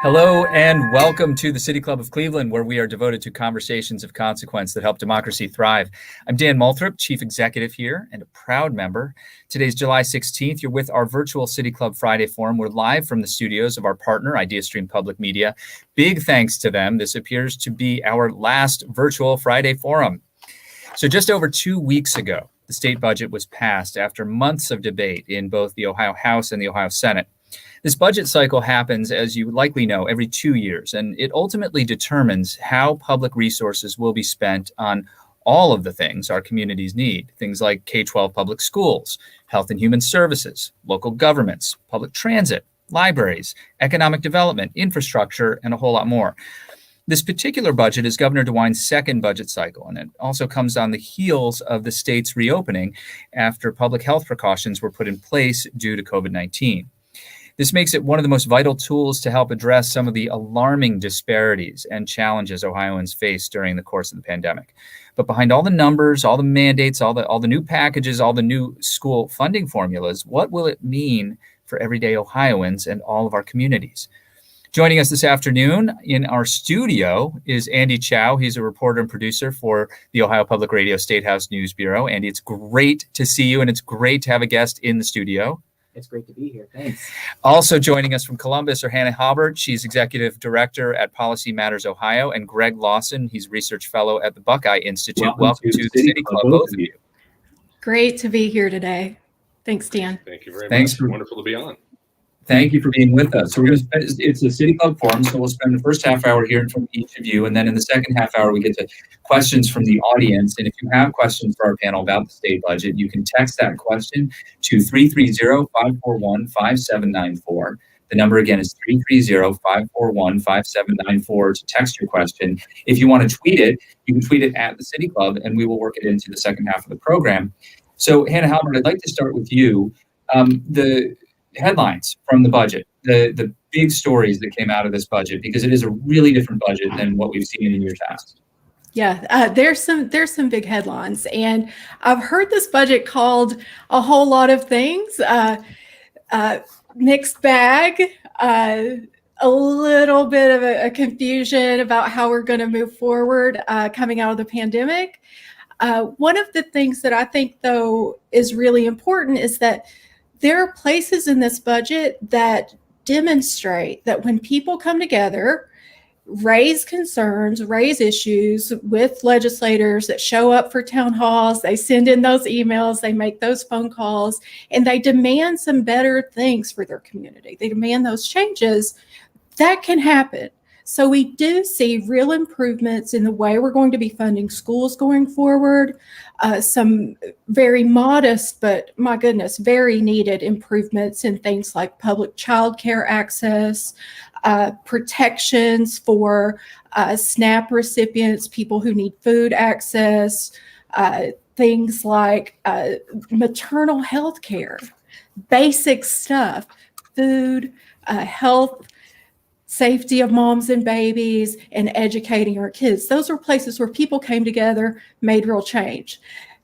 Hello and welcome to the City Club of Cleveland, where we are devoted to conversations of consequence that help democracy thrive. I'm Dan Moulthrop, Chief Executive here and a proud member. Today's July 16th. You're with our virtual City Club Friday Forum. We're live from the studios of our partner, IdeaStream Public Media. Big thanks to them. This appears to be our last virtual Friday Forum. So just over 2 weeks ago, the state budget was passed after months of debate in both the Ohio House and the Ohio Senate. This budget cycle happens, as you likely know, every 2 years, and it ultimately determines how public resources will be spent on all of the things our communities need. Things like K-12 public schools, health and human services, local governments, public transit, libraries, economic development, infrastructure, and a whole lot more. This particular budget is Governor DeWine's second budget cycle, and it also comes on the heels of the state's reopening after public health precautions were put in place due to COVID-19. This makes it one of the most vital tools to help address some of the alarming disparities and challenges Ohioans face during the course of the pandemic. But behind all the numbers, all the mandates, all the new packages, all the new school funding formulas, what will it mean for everyday Ohioans and all of our communities? Joining us this afternoon in our studio is Andy Chow. He's a reporter and producer for the Ohio Public Radio Statehouse News Bureau. Andy, it's great to see you, and it's great to have a guest in the studio. It's great to be here. Thanks. Also joining us from Columbus are Hannah Halbert. She's Executive Director at Policy Matters Ohio, and Greg Lawson. He's Research Fellow at the Buckeye Institute. Welcome to the City Club, both of you. Great to be here today. Thanks, Dan. Thank you very much. Wonderful to be on. Thank you for being with us. So we're going to spend, it's a City Club Forum, so we'll spend the first half hour hearing from each of you, and then in the second half hour we get to questions from the audience. And if you have questions for our panel about the state budget, you can text that question to 330-541-5794. The number again is 330-541-5794 to text your question. If you want to tweet it, you can tweet it at the City Club, and we will work it into the second half of the program. So Hannah Halbert, I'd like to start with you. The headlines from the budget, the big stories that came out of this budget, because it is a really different budget than what we've seen in years past. Yeah, there's some big headlines, and I've heard this budget called a whole lot of things. Mixed bag, a little bit of a confusion about how we're going to move forward coming out of the pandemic. One of the things that I think, though, is really important is that there are places in this budget that demonstrate that when people come together, raise concerns, raise issues with legislators that show up for town halls, they send in those emails, they make those phone calls, and they demand some better things for their community. They demand those changes. That can happen. So we do see real improvements in the way we're going to be funding schools going forward. Some very modest, but my goodness, very needed improvements in things like public child care access, protections for SNAP recipients, people who need food access, things like maternal health care, basic stuff, food, health, safety of moms and babies, and educating our kids. Those are places where people came together, made real change.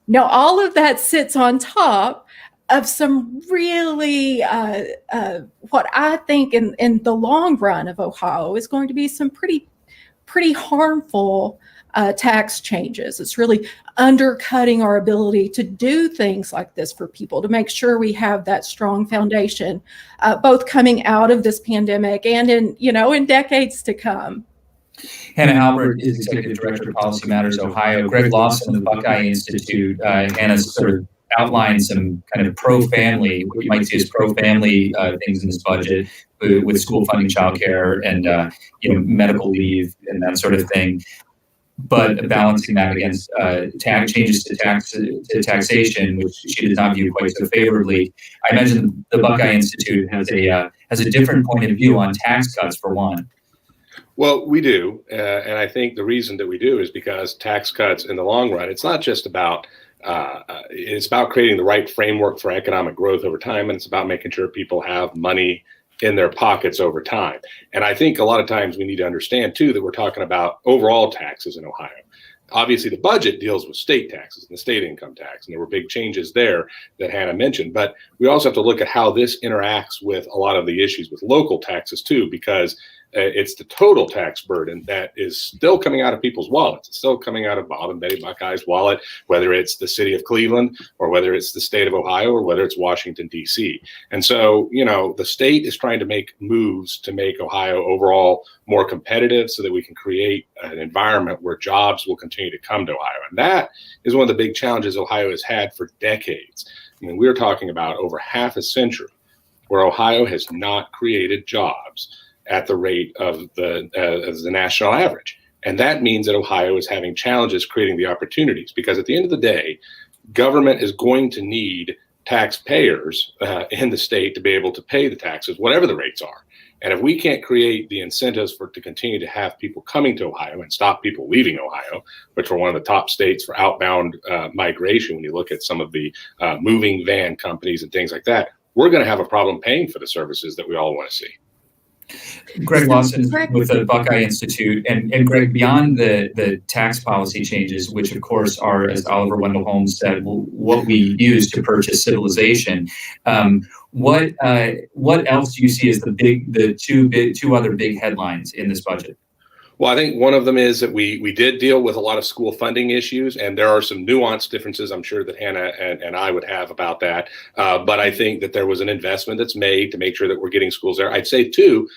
Now, all of that sits on top of some really, what I think in the long run of Ohio is going to be some pretty harmful tax changes. It's really undercutting our ability to do things like this for people, to make sure we have that strong foundation, both coming out of this pandemic and in decades to come. Hannah Halbert is Executive Director of Policy Matters Ohio. Greg Lawson of the Buckeye Institute. Hannah's sort of outlined some kind of pro-family, what you might see as pro-family things in this budget, with school funding, childcare, and medical leave and that sort of thing. But balancing that against changes to taxation, which she does not view quite so favorably. I imagine the Buckeye Institute has a different point of view on tax cuts, for one. Well, we do, and I think the reason that we do is because tax cuts in the long run, it's not just about it's about creating the right framework for economic growth over time, and it's about making sure people have money in their pockets over time. And I think a lot of times we need to understand too that we're talking about overall taxes in Ohio. Obviously, the budget deals with state taxes and the state income tax, and there were big changes there that Hannah mentioned. But we also have to look at how this interacts with a lot of the issues with local taxes too, because it's the total tax burden that is still coming out of people's wallets. It's still coming out of Bob and Betty Buckeye's wallet, whether it's the city of Cleveland or whether it's the state of Ohio or whether it's Washington, D.C. And so, the state is trying to make moves to make Ohio overall more competitive so that we can create an environment where jobs will continue to come to Ohio. And that is one of the big challenges Ohio has had for decades. We're talking about over half a century where Ohio has not created jobs at the rate of the national average. And that means that Ohio is having challenges creating the opportunities, because at the end of the day, government is going to need taxpayers in the state to be able to pay the taxes, whatever the rates are. And if we can't create the incentives to continue to have people coming to Ohio and stop people leaving Ohio, which are one of the top states for outbound migration, when you look at some of the moving van companies and things like that, we're going to have a problem paying for the services that we all want to see. Greg Lawson with the Buckeye Institute, and Greg, beyond the tax policy changes, which of course are, as Oliver Wendell Holmes said, what we use to purchase civilization, what else do you see as the two other big headlines in this budget? Well, I think one of them is that we did deal with a lot of school funding issues, and there are some nuanced differences I'm sure that Hannah and I would have about that. But I think that there was an investment that's made to make sure that we're getting schools there. I'd say, too,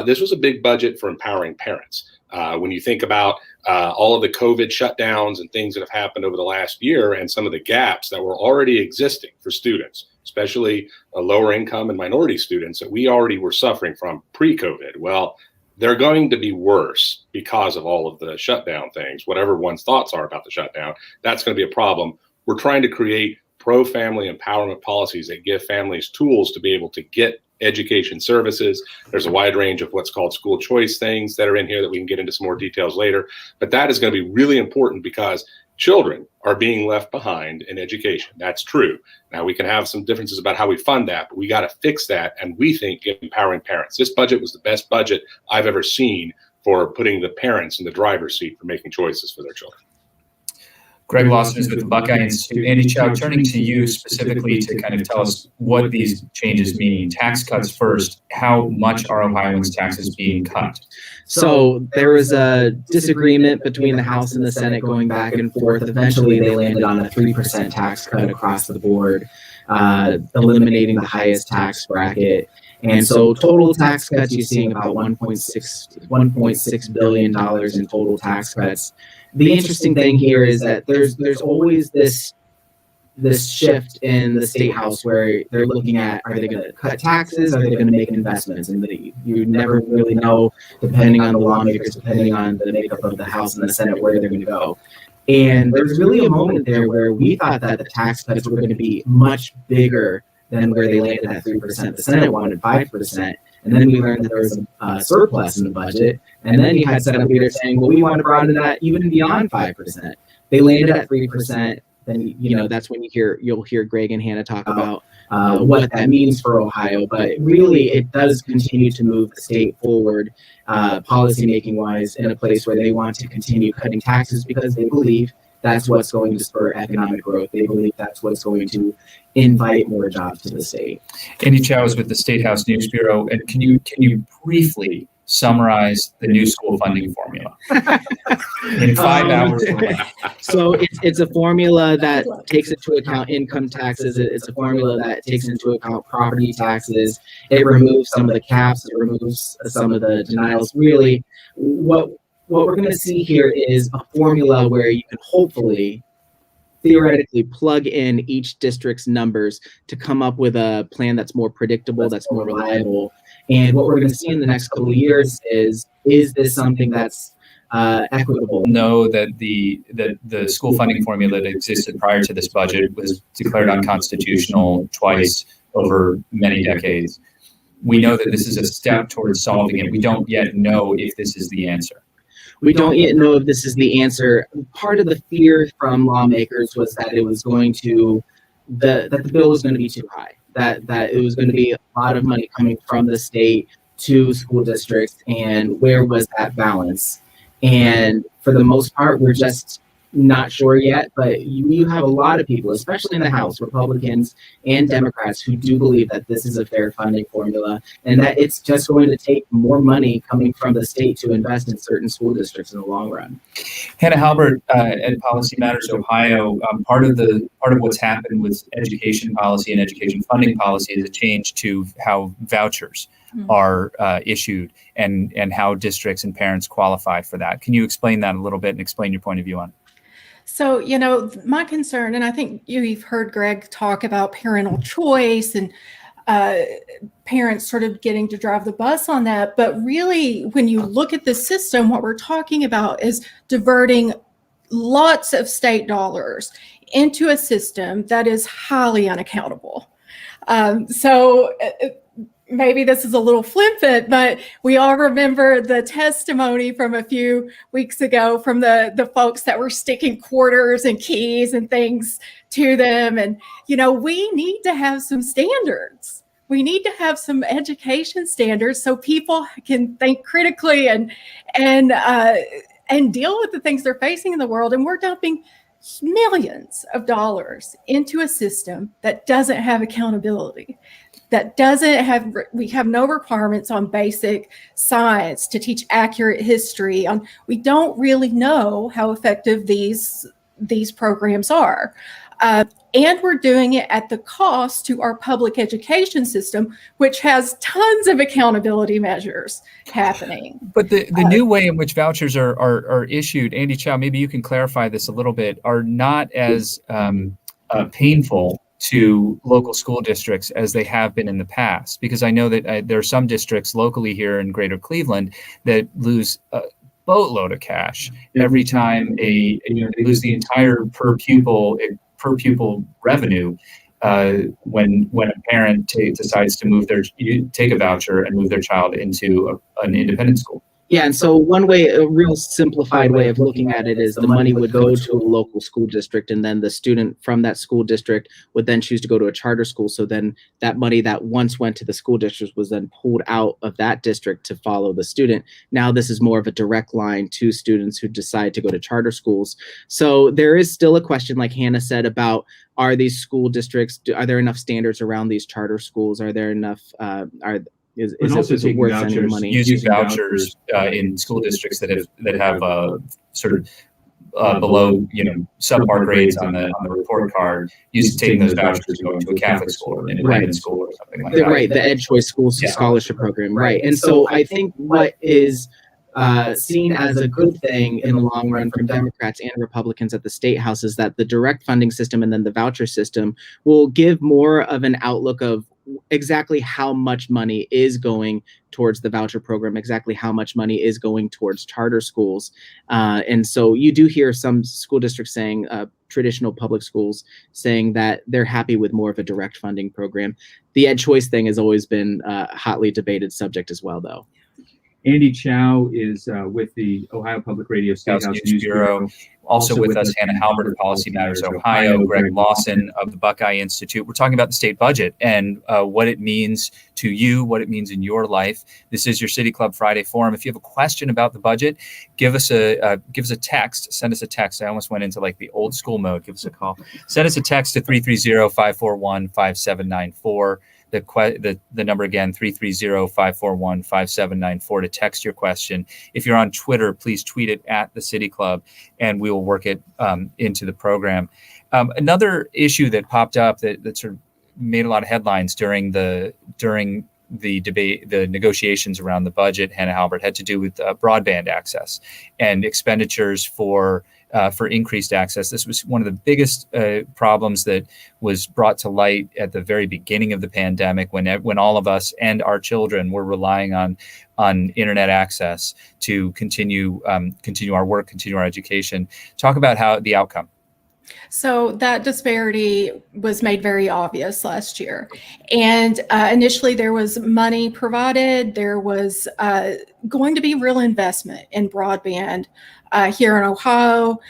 this was a big budget for empowering parents. When you think about all of the COVID shutdowns and things that have happened over the last year and some of the gaps that were already existing for students, especially lower income and minority students that we already were suffering from pre-COVID. Well, they're going to be worse because of all of the shutdown things. Whatever one's thoughts are about the shutdown, that's going to be a problem. We're trying to create pro-family empowerment policies that give families tools to be able to get education services. There's a wide range of what's called school choice things that are in here that we can get into some more details later. But that is going to be really important because children are being left behind in education. That's true. Now, we can have some differences about how we fund that, but we got to fix that. And we think empowering parents. This budget was the best budget I've ever seen for putting the parents in the driver's seat for making choices for their children. Greg Lawson is with the Buckeye Institute. Andy Chow, turning to you specifically to kind of tell us what these changes mean. Tax cuts first. How much are Ohioans' taxes being cut? So there was a disagreement between the House and the Senate going back and forth. Eventually, they landed on a 3% tax cut across the board, eliminating the highest tax bracket. And so total tax cuts, you're seeing about $1.6 billion in total tax cuts. The interesting thing here is that there's always this shift in the state house where they're looking at, are they going to cut taxes? Are they going to make investments? And you never really know, depending on the lawmakers, depending on the makeup of the House and the Senate, where they're going to go. And there's really a moment there where we thought that the tax cuts were going to be much bigger than where they landed at 3%. The Senate wanted 5%. And then we learned that there was a surplus in the budget. And then you had Senate leaders saying, well, we want to broaden that even beyond 5%. They landed at 3%. Then, that's when you'll hear Greg and Hannah talk about what that means for Ohio. But really, it does continue to move the state forward, policymaking wise, in a place where they want to continue cutting taxes because they believe that's what's going to spur economic growth. They believe that's what's going to invite more jobs to the state. Andy Chow is with the Statehouse News Bureau. And can you briefly summarize the new school funding formula in 5 hours or less? So it's a formula that takes into account income taxes. It's a formula that takes into account property taxes. It removes some of the caps. It removes some of the denials. Really, what we're going to see here is a formula where you can hopefully theoretically plug in each district's numbers to come up with a plan that's more predictable, that's more reliable. And what we're going to see in the next couple of years is this something that's equitable? Know that the school funding formula that existed prior to this budget was declared unconstitutional twice over many decades. We know that this is a step towards solving it. We don't yet know if this is the answer. We don't yet know if this is the answer. Part of the fear from lawmakers was that it was going to, that the bill was going to be too high, that it was going to be a lot of money coming from the state to school districts, and where was that balance? And for the most part, we're just not sure yet, but you have a lot of people, especially in the House, Republicans and Democrats, who do believe that this is a fair funding formula and that it's just going to take more money coming from the state to invest in certain school districts in the long run. Hannah Halbert at Policy Matters Ohio. Part of what's happened with education policy and education funding policy is a change to how vouchers are issued and how districts and parents qualify for that. Can you explain that a little bit and explain your point of view on it? So, my concern, and I think you've heard Greg talk about parental choice and parents sort of getting to drive the bus on that. But really, when you look at the system, what we're talking about is diverting lots of state dollars into a system that is highly unaccountable. Maybe this is a little flippant, but we all remember the testimony from a few weeks ago from the folks that were sticking quarters and keys and things to them. And, we need to have some standards. We need to have some education standards so people can think critically and deal with the things they're facing in the world. And we're dumping millions of dollars into a system that doesn't have accountability, we have no requirements on basic science to teach accurate history. We don't really know how effective these programs are. And we're doing it at the cost to our public education system, which has tons of accountability measures happening. But the new way in which vouchers are issued, Andy Chow, maybe you can clarify this a little bit, are not as painful to local school districts as they have been in the past. Because I know that there are some districts locally here in Greater Cleveland that lose a boatload of cash every time they lose the entire per pupil revenue when a parent decides to take a voucher and move their child into an independent school. Yeah, and so a real simplified way of looking at it is the money would go to a local school district, and then the student from that school district would then choose to go to a charter school. So then that money that once went to the school district was then pulled out of that district to follow the student. Now this is more of a direct line to students who decide to go to charter schools. So there is still a question, like Hannah said, about are these school districts, are there enough standards around these charter schools? Are there enough, is it worth sending money? Using vouchers in school districts that have sort of below subpar grades on the report card, taking those vouchers and going to a Catholic school or an independent school or something like that. Right, the Ed Choice School Scholarship Program, right. And so I think what is seen as a good thing in the long run from Democrats and Republicans at the State House is that the direct funding system and then the voucher system will give more of an outlook of exactly how much money is going towards the voucher program, exactly how much money is going towards charter schools. And so you do hear some school districts saying, traditional public schools saying that they're happy with more of a direct funding program. The Ed Choice thing has always been a hotly debated subject as well, though. Andy Chow is with the Ohio Public Radio Statehouse News Bureau. Also with us, Hannah Halbert of Policy Matters Ohio, Greg Lawson of the Buckeye Institute. We're talking about the state budget and what it means to you, what it means in your life. This is your City Club Friday Forum. If you have a question about the budget, give us a text. Send us a text. I almost went into like the old school mode. Give us a call. Send us a text to 330-541-5794. The number again, 330-541-5794 to text your question. If you're on Twitter, please tweet it at the City Club, and we will work it into the program. Another issue that popped up that sort of made a lot of headlines during the debate, the negotiations around the budget, Hannah Halbert, had to do with broadband access and expenditures for increased access. This was one of the biggest problems that was brought to light at the very beginning of the pandemic, when all of us and our children were relying on internet access to continue our work, continue our education. Talk about how the outcome. So that disparity was made very obvious last year. And initially there was money provided. There was going to be real investment in broadband here in Ohio.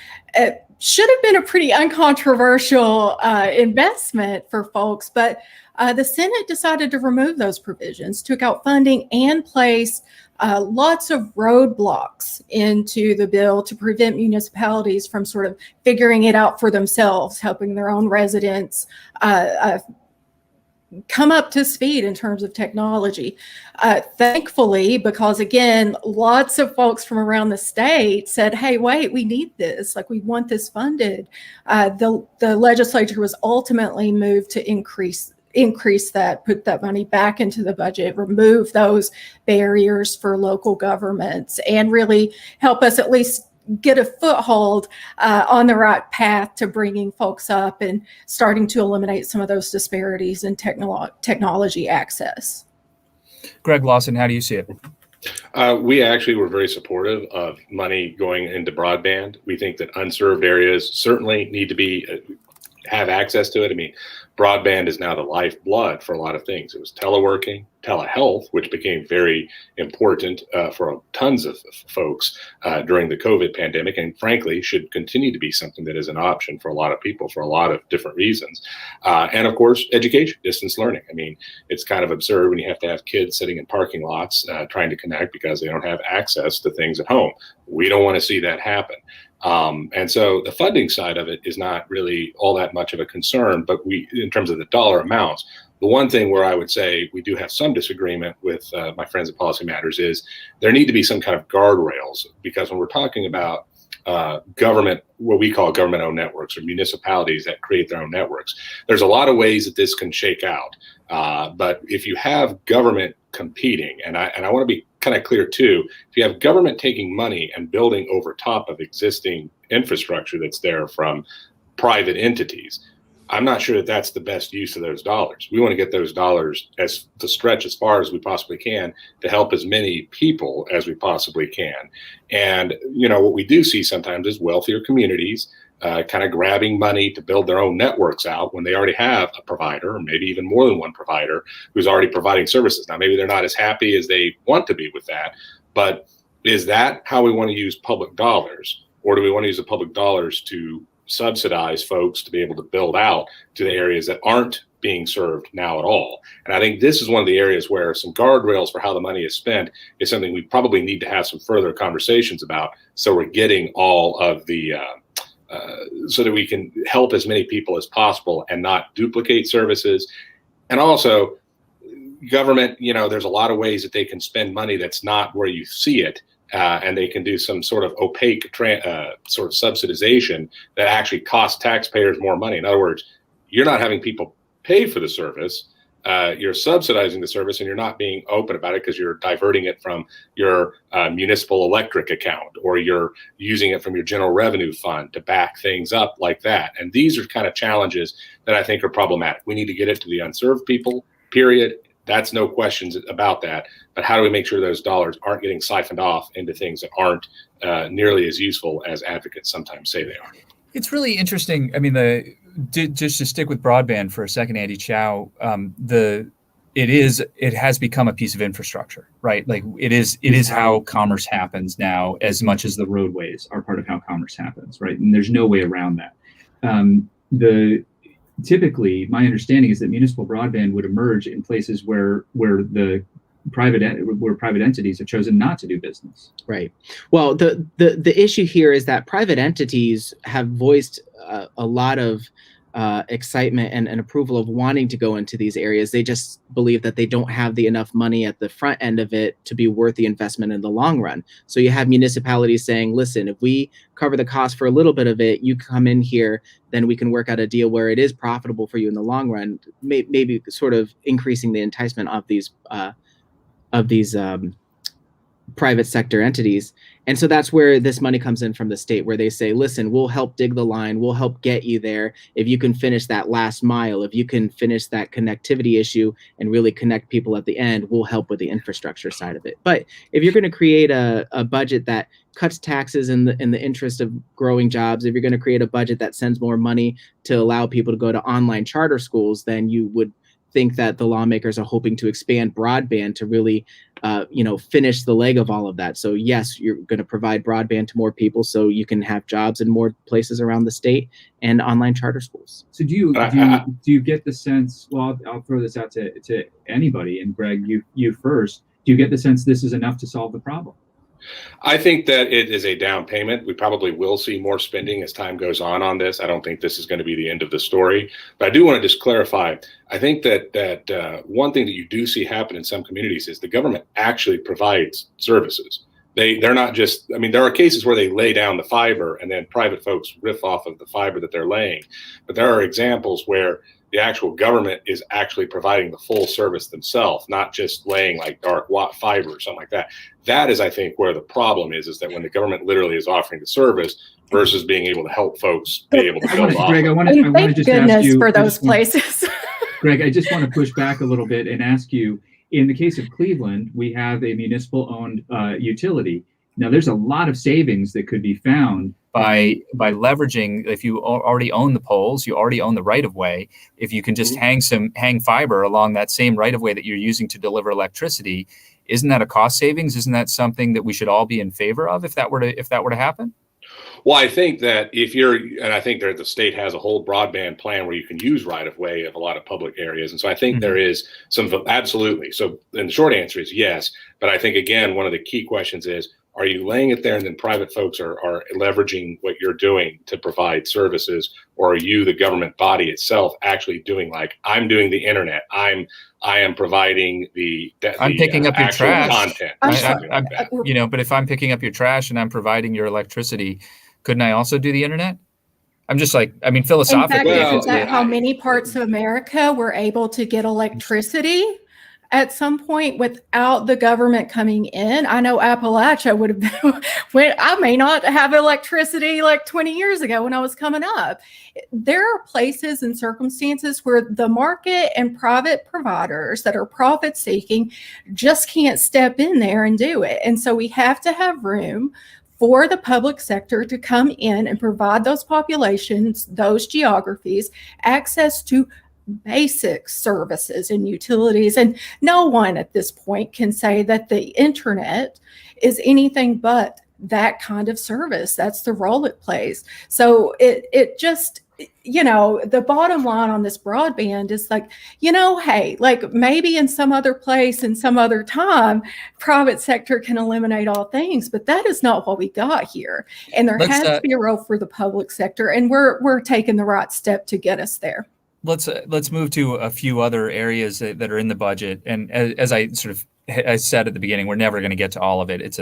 should have been a pretty uncontroversial investment for folks, but the Senate decided to remove those provisions, took out funding, and place lots of roadblocks into the bill to prevent municipalities from sort of figuring it out for themselves, helping their own residents come up to speed in terms of technology. Thankfully, because again, lots of folks from around the state said, hey, wait, we need this, like we want this funded. The legislature was ultimately moved to increase that, put that money back into the budget, remove those barriers for local governments, and really help us at least get a foothold on the right path to bringing folks up and starting to eliminate some of those disparities in technology access. Greg Lawson, how do you see it? We actually were very supportive of money going into broadband. We think that unserved areas certainly need to be have access to it. I mean, broadband is now the lifeblood for a lot of things. It was teleworking, telehealth, which became very important for tons of folks during the COVID pandemic, and frankly, should continue to be something that is an option for a lot of people for a lot of different reasons. And of course, education, distance learning. I mean, it's kind of absurd when you have to have kids sitting in parking lots trying to connect because they don't have access to things at home. We don't want to see that happen. And so the funding side of it is not really all that much of a concern, but in terms of the dollar amounts, the one thing where I would say we do have some disagreement with my friends at Policy Matters is there need to be some kind of guardrails, because when we're talking about government, what we call government-owned networks, or municipalities that create their own networks, there's a lot of ways that this can shake out. But if you have government competing, and I want to be kind of clear too, if you have government taking money and building over top of existing infrastructure that's there from private entities, I'm not sure that that's the best use of those dollars. We want to get those dollars to stretch as far as we possibly can to help as many people as we possibly can. And, you know, what we do see sometimes is wealthier communities kind of grabbing money to build their own networks out when they already have a provider, or maybe even more than one provider, who's already providing services. Now, maybe they're not as happy as they want to be with that, but is that how we want to use public dollars? Or do we want to use the public dollars to subsidize folks to be able to build out to the areas that aren't being served now at all? And I think this is one of the areas where some guardrails for how the money is spent is something we probably need to have some further conversations about, so we're getting all of the so that we can help as many people as possible and not duplicate services. And also, government, you know, there's a lot of ways that they can spend money that's not where you see it. And they can do some sort of opaque sort of subsidization that actually costs taxpayers more money. In other words, you're not having people pay for the service. You're subsidizing the service, and you're not being open about it because you're diverting it from your municipal electric account, or you're using it from your general revenue fund to back things up like that. And these are kind of challenges that I think are problematic. We need to get it to the unserved people, period. That's no questions about that. But how do we make sure those dollars aren't getting siphoned off into things that aren't nearly as useful as advocates sometimes say they are? It's really interesting. I mean, just to stick with broadband for a second, Andy Chow, it has become a piece of infrastructure, right? Like it is how commerce happens now, as much as the roadways are part of how commerce happens, right? And there's no way around that. Typically, my understanding is that municipal broadband would emerge in places where private entities have chosen not to do business. Right. Well, the issue here is that private entities have voiced a lot of excitement and approval of wanting to go into these areas. They just believe that they don't have enough money at the front end of it to be worth the investment in the long run. So you have municipalities saying, listen, if we cover the cost for a little bit of it, you come in here, then we can work out a deal where it is profitable for you in the long run, maybe sort of increasing the enticement of these private sector entities. And so that's where this money comes in from the state, where they say, listen, we'll help dig the line. We'll help get you there. If you can finish that last mile, if you can finish that connectivity issue and really connect people at the end, we'll help with the infrastructure side of it. But if you're going to create a budget that cuts taxes in the interest of growing jobs, if you're going to create a budget that sends more money to allow people to go to online charter schools, then you would think that the lawmakers are hoping to expand broadband to really, finish the leg of all of that. So yes, you're going to provide broadband to more people so you can have jobs in more places around the state and online charter schools. So do you get the sense? Well, I'll throw this out to anybody, and Greg, you first. Do you get the sense this is enough to solve the problem? I think that it is a down payment. We probably will see more spending as time goes on this. I don't think this is going to be the end of the story. But I do want to just clarify. I think that one thing that you do see happen in some communities is the government actually provides services. They're not just, I mean, there are cases where they lay down the fiber and then private folks riff off of the fiber that they're laying. But there are examples where the actual government is actually providing the full service themselves, not just laying like dark fiber or something like that. That is, I think, where the problem is that when the government literally is offering the service versus being able to help folks be able to build off. Greg, I want to just ask you for those places. Greg, I just want to push back a little bit and ask you, in the case of Cleveland, we have a municipal-owned utility. Now, there's a lot of savings that could be found by leveraging. If you already own the poles, you already own the right of way. If you can just hang fiber along that same right of way that you're using to deliver electricity, isn't that a cost savings? Isn't that something that we should all be in favor of if that were to happen? Well, I think that and I think that the state has a whole broadband plan where you can use right of way of a lot of public areas. And so I think there is absolutely. So then the short answer is yes. But I think, again, one of the key questions is, are you laying it there and then private folks are leveraging what you're doing to provide services? Or are you, the government body itself, actually doing, like I'm doing the internet? I am providing I'm picking up your trash content. But if I'm picking up your trash and I'm providing your electricity, couldn't I also do the internet? I'm just philosophically. Is that how many parts of America were able to get electricity at some point without the government coming in? I know Appalachia would have been, I may not have electricity like 20 years ago when I was coming up. There are places and circumstances where the market and private providers that are profit seeking just can't step in there and do it. And so we have to have room for the public sector to come in and provide those populations, those geographies, access to basic services and utilities. And no one at this point can say that the internet is anything but that kind of service. That's the role it plays. So it just, the bottom line on this broadband is like, hey, like maybe in some other place in some other time, private sector can eliminate all things, but that is not what we got here. And there has to be a role for the public sector, and we're taking the right step to get us there. Let's move to a few other areas that are in the budget. And as I said at the beginning, we're never going to get to all of it.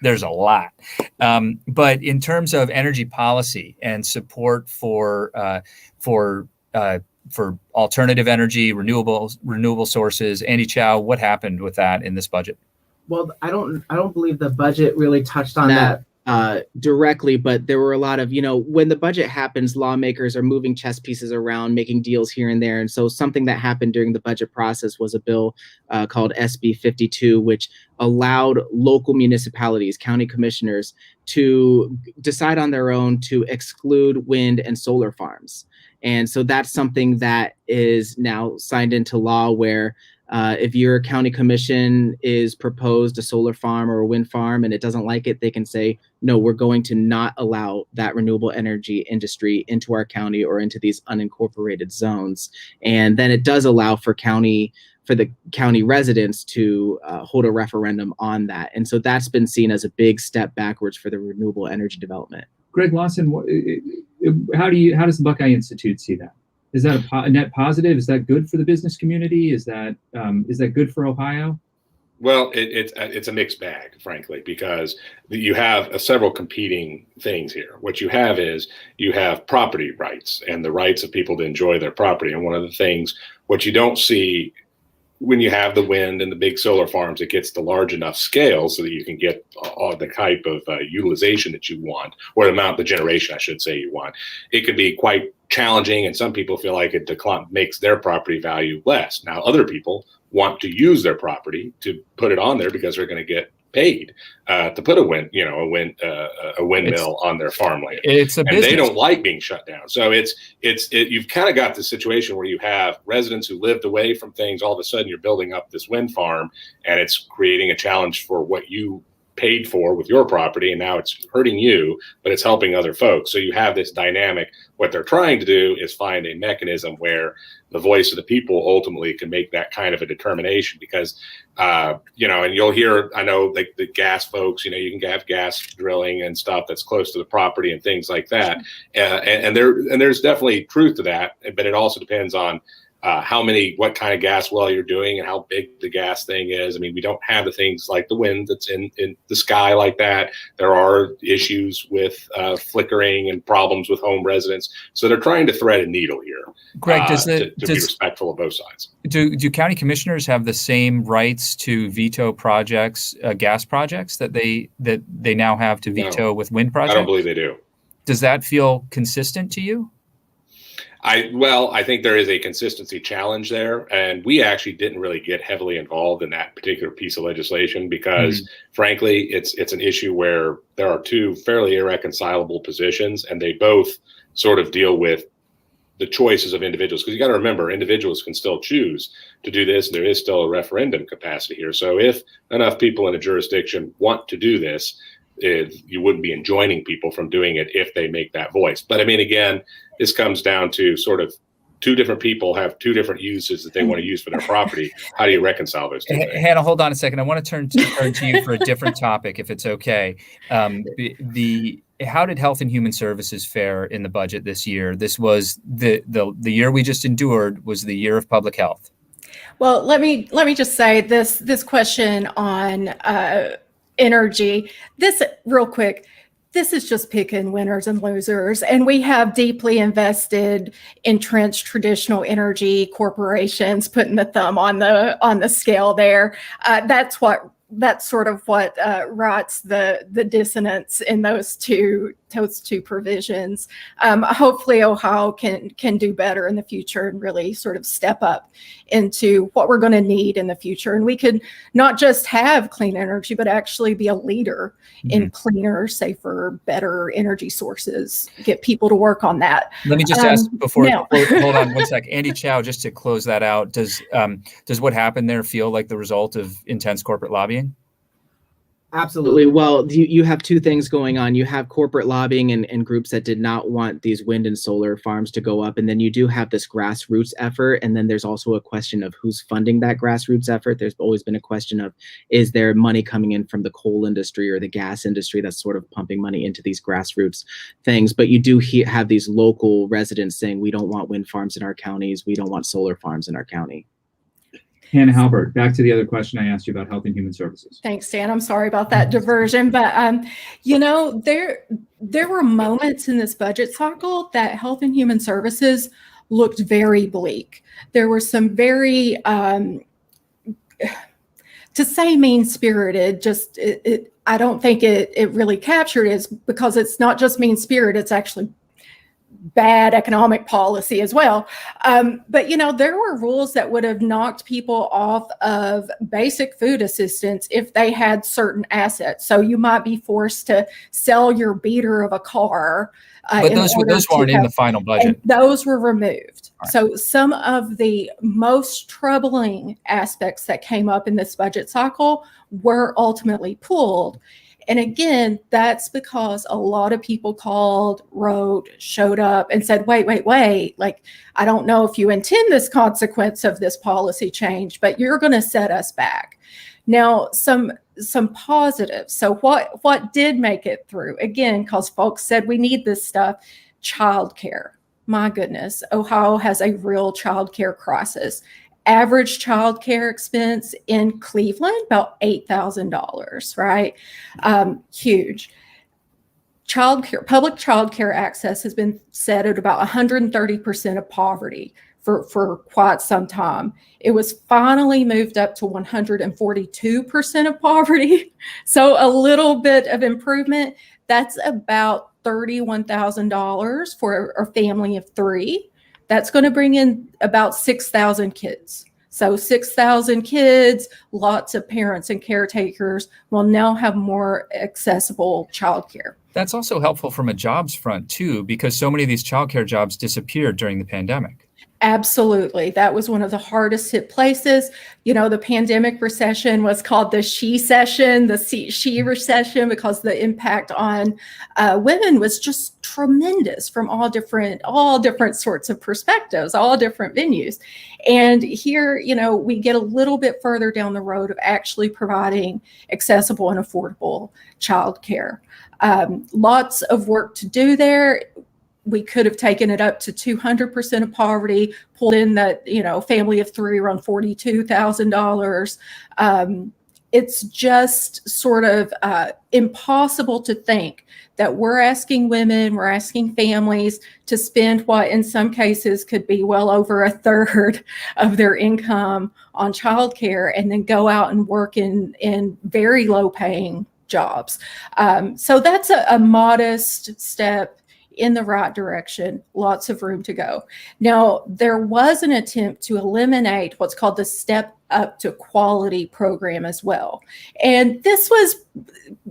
There's a lot. But in terms of energy policy and support for alternative energy, renewable sources, Andy Chow, what happened with that in this budget? Well, I don't believe the budget really touched on that directly, but there were a lot of, when the budget happens, lawmakers are moving chess pieces around, making deals here and there. And so something that happened during the budget process was a bill called SB 52, which allowed local municipalities, county commissioners, to decide on their own to exclude wind and solar farms. And so that's something that is now signed into law, where if your county commission is proposed a solar farm or a wind farm and it doesn't like it, they can say, no, we're going to not allow that renewable energy industry into our county or into these unincorporated zones. And then it does allow for the county residents to hold a referendum on that. And so that's been seen as a big step backwards for the renewable energy development. Greg, Lawson, how does the Buckeye Institute see that? Is that a net positive? Is that good for the business community? Is that good for Ohio? Well, it's a mixed bag, frankly, because you have several competing things here. What you have is you have property rights and the rights of people to enjoy their property. And one of the things, what you don't see when you have the wind and the big solar farms, it gets to large enough scale so that you can get all the type of utilization that you want, or the generation, I should say, you want. It could be quite challenging, and some people feel like it makes their property value less. Now, other people want to use their property to put it on there because they're going to get paid to put a windmill on their farmland. It's a and business. They don't like being shut down. So you've kind of got the situation where you have residents who lived away from things. All of a sudden, you're building up this wind farm, and it's creating a challenge for what you paid for with your property, and now it's hurting you, but it's helping other folks. So you have this dynamic. What they're trying to do is find a mechanism where the voice of the people ultimately can make that kind of a determination, because and you'll hear, I know, like the gas folks, you can have gas drilling and stuff that's close to the property and things like that, and there's definitely truth to that, but it also depends on what kind of gas well you're doing and how big the gas thing is. I mean, we don't have the things like the wind that's in the sky like that. There are issues with flickering and problems with home residents. So they're trying to thread a needle here. Greg, to be respectful of both sides. Do county commissioners have the same rights to veto projects, gas projects that they now have to veto with wind projects? I don't believe they do. Does that feel consistent to you? I think there is a consistency challenge there, and we actually didn't really get heavily involved in that particular piece of legislation because, frankly, it's an issue where there are two fairly irreconcilable positions, and they both sort of deal with the choices of individuals. Because you got to remember, individuals can still choose to do this. There is still a referendum capacity here. So if enough people in a jurisdiction want to do this, you wouldn't be enjoining people from doing it if they make that voice. But I mean, again, this comes down to sort of two different people have two different uses that they want to use for their property. How do you reconcile those two things? Hannah, hold on a second. I want to turn to you for a different topic, if it's okay. How did Health and Human Services fare in the budget this year? This was the year we just endured was the year of public health. Well, let me just say this question on energy. This real quick. This is just picking winners and losers, and we have deeply invested, entrenched traditional energy corporations putting the thumb on the scale there. That's sort of what writes the dissonance in those two provisions. Hopefully, Ohio can do better in the future and really sort of step up into what we're going to need in the future. And we could not just have clean energy, but actually be a leader in cleaner, safer, better energy sources. Get people to work on that. Let me just ask before hold on one sec. Andy Chow, just to close that out, does what happened there feel like the result of intense corporate lobbying? Absolutely. Well, you have two things going on. You have corporate lobbying and groups that did not want these wind and solar farms to go up. And then you do have this grassroots effort. And then there's also a question of who's funding that grassroots effort. There's always been a question of, is there money coming in from the coal industry or the gas industry that's sort of pumping money into these grassroots things? But you do have these local residents saying, we don't want wind farms in our counties. We don't want solar farms in our county. Hannah Halbert, back to the other question I asked you about Health and Human Services. Thanks, Dan. I'm sorry about that diversion, but there were moments in this budget cycle that Health and Human Services looked very bleak. There were some very, to say mean-spirited, I don't think it really captured it, because it's not just mean-spirited, it's actually bad economic policy as well. But, there were rules that would have knocked people off of basic food assistance if they had certain assets. So you might be forced to sell your beater of a car. But those weren't in the final budget. Those were removed. Right. So some of the most troubling aspects that came up in this budget cycle were ultimately pulled. And again, that's because a lot of people called, wrote, showed up and said, wait, like, I don't know if you intend this consequence of this policy change, but you're going to set us back. Now, some positives. So what did make it through? Again, because folks said we need this stuff. Childcare. My goodness, Ohio has a real childcare crisis. Average childcare expense in Cleveland, about $8,000, right? Huge. Public childcare access has been set at about 130% of poverty for quite some time. It was finally moved up to 142% of poverty. So a little bit of improvement. That's about $31,000 for a family of three. That's going to bring in about 6,000 kids. So 6,000 kids, lots of parents and caretakers will now have more accessible childcare. That's also helpful from a jobs front too, because so many of these childcare jobs disappeared during the pandemic. Absolutely. That was one of the hardest hit places. You know, the pandemic recession was called the she session, the she recession, because the impact on women was just tremendous from all different sorts of perspectives, all different venues. And here, you know, we get a little bit further down the road of actually providing accessible and affordable childcare. Lots of work to do there. We could have taken it up to 200% of poverty, pulled in that, you know, family of three around $42,000. It's just sort of impossible to think that we're asking women, we're asking families to spend what in some cases could be well over a third of their income on childcare and then go out and work in very low paying jobs. So that's a modest step in the right direction, lots of room to go. Now, there was an attempt to eliminate what's called the Step Up to Quality program as well. And this was,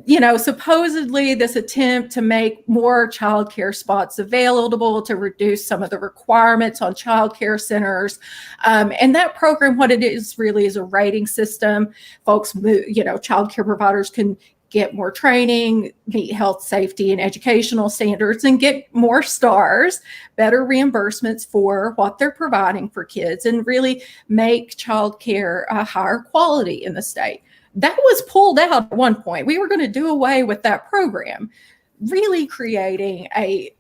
you know, supposedly this attempt to make more childcare spots available, to reduce some of the requirements on childcare centers. And that program, what it is really is a rating system. Folks, you know, childcare providers can get more training, meet health, safety, and educational standards, and get more stars, better reimbursements for what they're providing for kids, and really make childcare a higher quality in the state. That was pulled out at one point. We were going to do away with that program, really creating a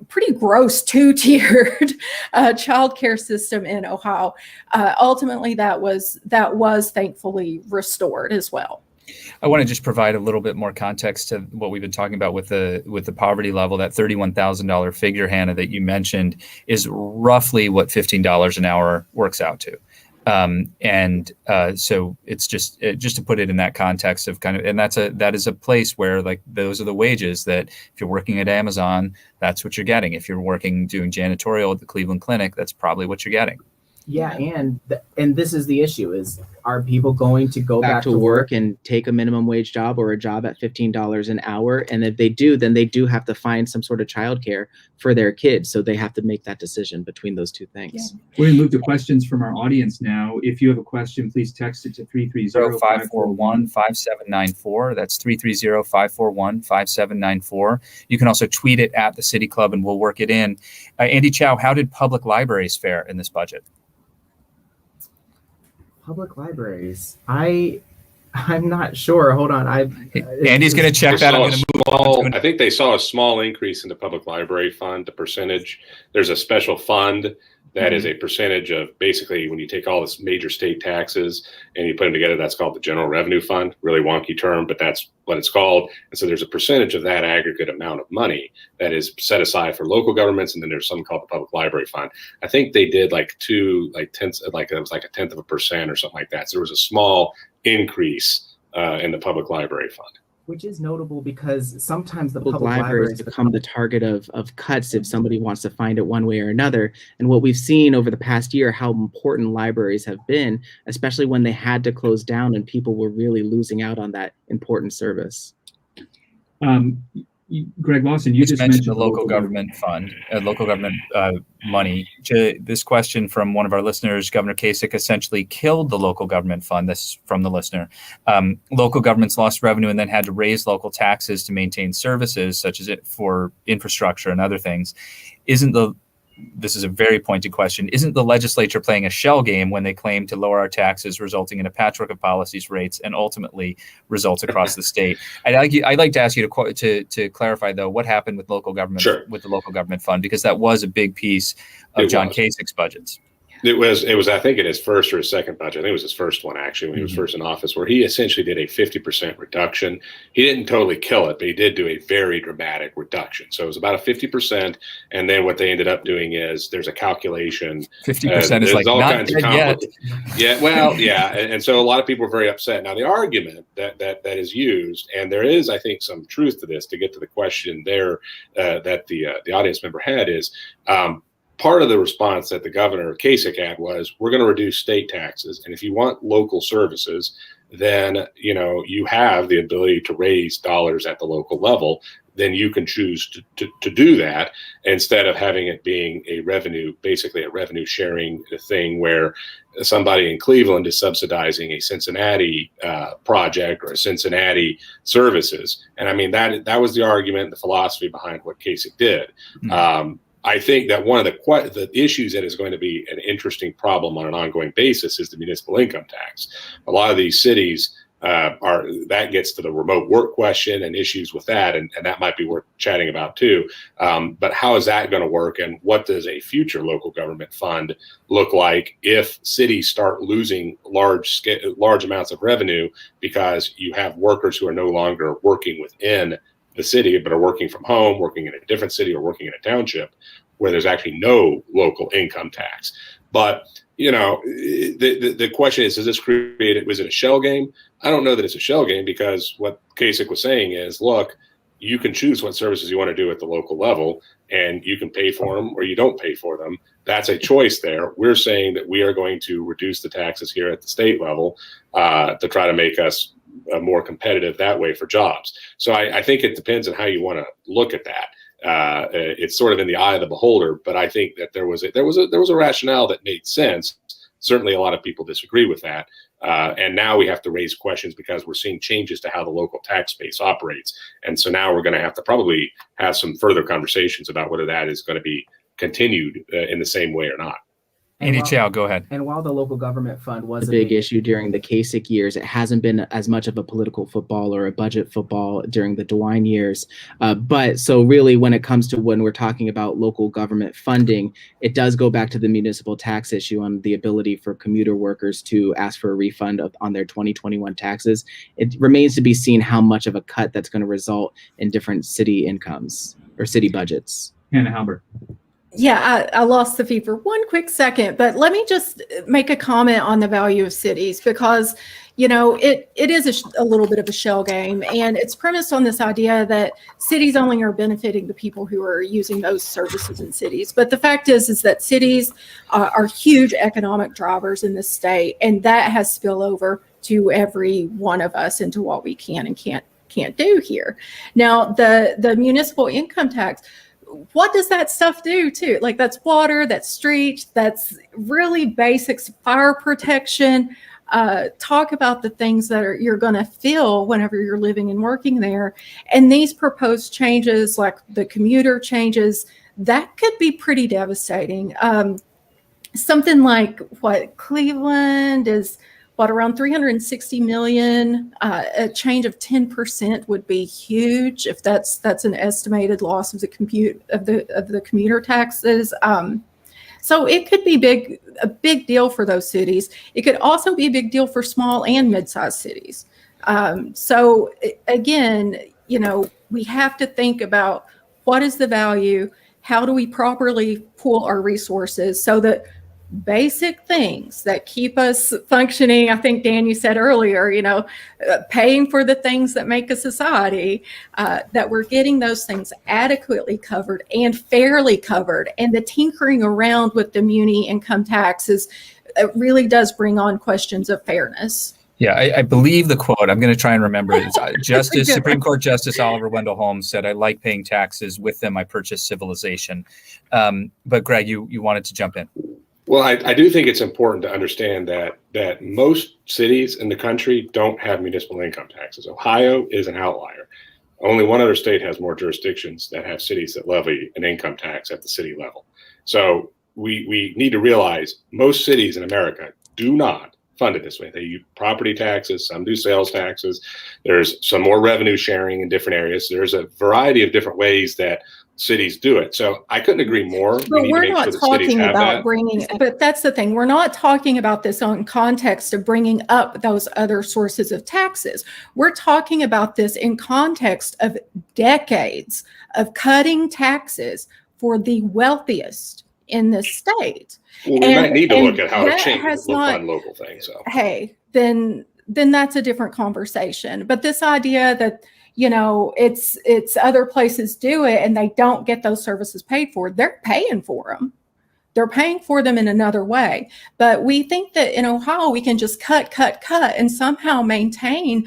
pretty gross two-tiered childcare system in Ohio. Ultimately, that was thankfully restored as well. I want to just provide a little bit more context to what we've been talking about with the poverty level. That $31,000 figure, Hannah, that you mentioned is roughly what $15 an hour works out to. So it's just to put it in that context of kind of, and that is a place where, like, those are the wages that if you're working at Amazon, that's what you're getting. If you're working doing janitorial at the Cleveland Clinic, that's probably what you're getting. Yeah, and this is the issue: is are people going to go back to work and take a minimum wage job or a job at $15 an hour? And if they do, then they do have to find some sort of childcare for their kids. So they have to make that decision between those two things. Yeah. We're going to move to questions from our audience now. If you have a question, please text it to 330-541-5794. That's 330-541-5794. You can also tweet it at the City Club and we'll work it in. Andy Chow, how did public libraries fare in this budget? Public libraries. I'm not sure. Hold on. Andy's going to check that. I'm going to move on. I think they saw a small increase in the public library fund, the percentage. There's a special fund that is a percentage of basically when you take all this major state taxes and you put them together, that's called the general revenue fund. Really wonky term, but that's what it's called. And so there's a percentage of that aggregate amount of money that is set aside for local governments. And then there's something called the public library fund. I think they did it was like 1/10 of a percent or something like that. So there was a small increase in the public library fund. Which is notable because sometimes the public libraries become the target of cuts if somebody wants to find it one way or another. And what we've seen over the past year, how important libraries have been, especially when they had to close down and people were really losing out on that important service. Greg Lawson, you just mentioned the local government fund, local government money. This question from one of our listeners, Governor Kasich essentially killed the local government fund. This is from the listener. Local governments lost revenue and then had to raise local taxes to maintain services such as it for infrastructure and other things. This is a very pointed question. Isn't the legislature playing a shell game when they claim to lower our taxes, resulting in a patchwork of policies, rates, and ultimately results across the state? I'd like to ask you to clarify, though, what happened with local government, with the local government fund, because that was a big piece of John Kasich's budgets. It was, I think, in his first or his second budget. I think it was his first one, actually, when he was first in office, where he essentially did a 50% reduction. He didn't totally kill it, but he did do a very dramatic reduction. So it was about a 50%. And then what they ended up doing is there's a calculation. 50% is like all not dead yet. Yeah, well, yeah. And so a lot of people were very upset. Now, the argument that is used, and there is, I think, some truth to this, to get to the question there that the audience member had, is part of the response that the governor Kasich had was, we're going to reduce state taxes, and if you want local services, then you have the ability to raise dollars at the local level. Then you can choose to do that instead of having it being basically a revenue sharing thing where somebody in Cleveland is subsidizing a Cincinnati project or a Cincinnati services. And I mean, that was the argument, the philosophy behind what Kasich did. Mm-hmm. I think that one of the issues that is going to be an interesting problem on an ongoing basis is the municipal income tax. A lot of these cities that gets to the remote work question and issues with that, and that might be worth chatting about too. But how is that going to work, and what does a future local government fund look like if cities start losing large amounts of revenue because you have workers who are no longer working within the city, but are working from home, working in a different city, or working in a township where there's actually no local income tax. But the question is this created? Was it a shell game? I don't know that it's a shell game, because what Kasich was saying is, look, you can choose what services you want to do at the local level, and you can pay for them or you don't pay for them. That's a choice there. We're saying that we are going to reduce the taxes here at the state level to try to make us more competitive that way for jobs. So I think it depends on how you want to look at that. It's sort of in the eye of the beholder, but I think that there was a rationale that made sense. Certainly, a lot of people disagree with that, and now we have to raise questions because we're seeing changes to how the local tax base operates, and so now we're going to have to probably have some further conversations about whether that is going to be continued in the same way or not. Andy Chow, go ahead. And while the local government fund was a big issue during the Kasich years, it hasn't been as much of a political football or a budget football during the DeWine years. But so really, when it comes to when we're talking about local government funding, it does go back to the municipal tax issue on the ability for commuter workers to ask for a refund on their 2021 taxes. It remains to be seen how much of a cut that's going to result in different city incomes or city budgets. Hannah Halbert. Yeah, I lost the feed for one quick second, but let me just make a comment on the value of cities, because, it is a little bit of a shell game, and it's premised on this idea that cities only are benefiting the people who are using those services in cities. But the fact is that cities are huge economic drivers in the state, and that has spillover to every one of us into what we can and can't do here. Now, the municipal income tax, what does that stuff do too? Like, that's water, that's streets, that's really basics, fire protection. Talk about the things that you're going to feel whenever you're living and working there. And these proposed changes, like the commuter changes, that could be pretty devastating. Something like what Cleveland is, around 360 million. A change of 10% would be huge if that's an estimated loss of the commuter taxes. So it could be a big deal for those cities. It could also be a big deal for small and mid-sized cities. So again, we have to think about what is the value, how do we properly pool our resources so that basic things that keep us functioning. I think, Dan, you said earlier, paying for the things that make a society, that we're getting those things adequately covered and fairly covered. And the tinkering around with the muni income taxes really does bring on questions of fairness. Yeah, I believe the quote, I'm going to try and remember it. It's Supreme Court Justice Oliver Wendell Holmes said, "I like paying taxes. With them, I purchase civilization." But Greg, you wanted to jump in. Well, I do think it's important to understand that most cities in the country don't have municipal income taxes. Ohio is an outlier. Only one other state has more jurisdictions that have cities that levy an income tax at the city level. So we need to realize most cities in America do not fund it this way. They use property taxes, some do sales taxes. There's some more revenue sharing in different areas. There's a variety of different ways that cities do it. So I couldn't agree more. But we're not talking about but that's the thing. We're not talking about this on context of bringing up those other sources of taxes. We're talking about this in context of decades of cutting taxes for the wealthiest in the state. Well, we might need to look at how to change on local things. So. Hey, then that's a different conversation. But this idea that it's other places do it and they don't get those services paid for, they're paying for them. they're paying for them in another way. But we think that in Ohio, we can just cut, and somehow maintain,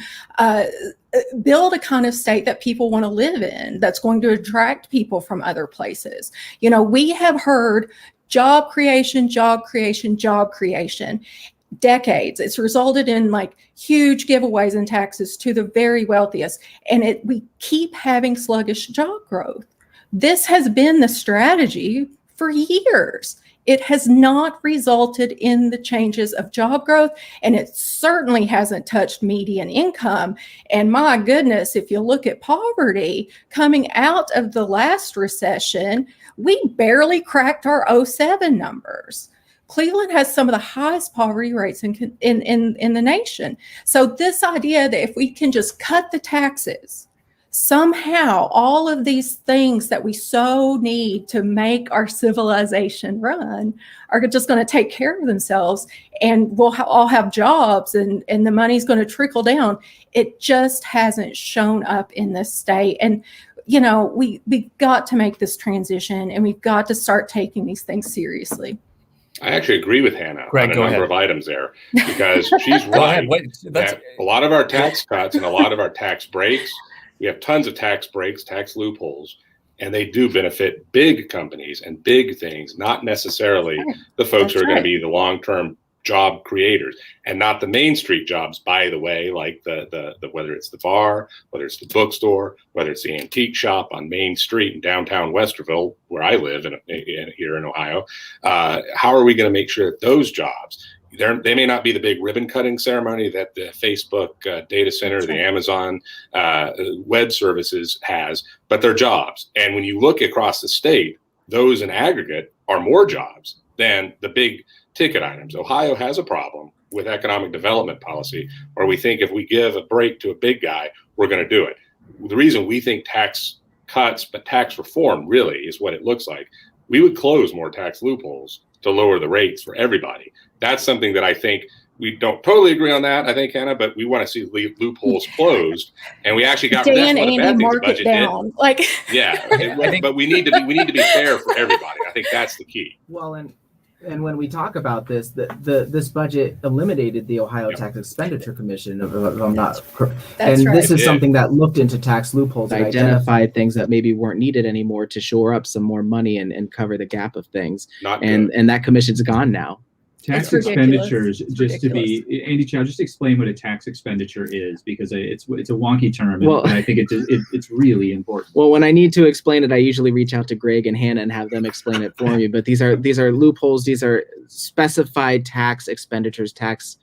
build a kind of state that people want to live in, that's going to attract people from other places. You know, we have heard job creation, decades. It's resulted in like huge giveaways in taxes to the very wealthiest. And we keep having sluggish job growth. This has been the strategy for years. It has not resulted in the changes of job growth, and it certainly hasn't touched median income. And my goodness, if you look at poverty coming out of the last recession, we barely cracked our '07 numbers. Cleveland has some of the highest poverty rates in the nation. So this idea that if we can just cut the taxes, somehow all of these things that we so need to make our civilization run are just going to take care of themselves, and we'll all have jobs, and the money's going to trickle down. It just hasn't shown up in this state. And you know, we've got to make this transition, and we've got to start taking these things seriously. I actually agree with Hannah Greg, on a number of items there, because she's Go ahead. right. That a lot of our tax cuts and a lot of our tax breaks, we have tons of tax breaks, tax loopholes, and they do benefit big companies and big things, not necessarily the folks who are going to be the long-term job creators, and not the Main Street jobs, by the way, like the whether it's the bar, whether it's the bookstore, whether it's the antique shop on Main Street in downtown Westerville, where I live here in Ohio. How are we going to make sure that those jobs, they may not be the big ribbon cutting ceremony that the Facebook data center, the Amazon web services has, but they're jobs. And when you look across the state, those in aggregate are more jobs than the big ticket items. Ohio has a problem with economic development policy, where we think if we give a break to a big guy, we're going to do it. The reason we think tax cuts, but tax reform really is what it looks like. We would close more tax loopholes to lower the rates for everybody. That's something that I think we don't totally agree on that, I think, Hannah, but we want to see loopholes closed. And we actually got Dan, that's one of the bad Andy, things the mark budget it down. did. Like, Yeah, but we need to be fair for everybody. I think that's the key. Well, and when we talk about this, this budget eliminated the Ohio Tax Expenditure Commission, if I'm not correct. That's and right. this is something that looked into tax loopholes and Identified identified things that maybe weren't needed anymore to shore up some more money and cover the gap of things. And that commission's gone now. Tax It's ridiculous. expenditures, It's just ridiculous. to be, Andy Chow, just explain what a tax expenditure is, because it's a wonky term, Well- and I think it's really important. Well, when I need to explain it, I usually reach out to Greg and Hannah and have them explain it for me. But these are loopholes. These are specified tax expenditures, tax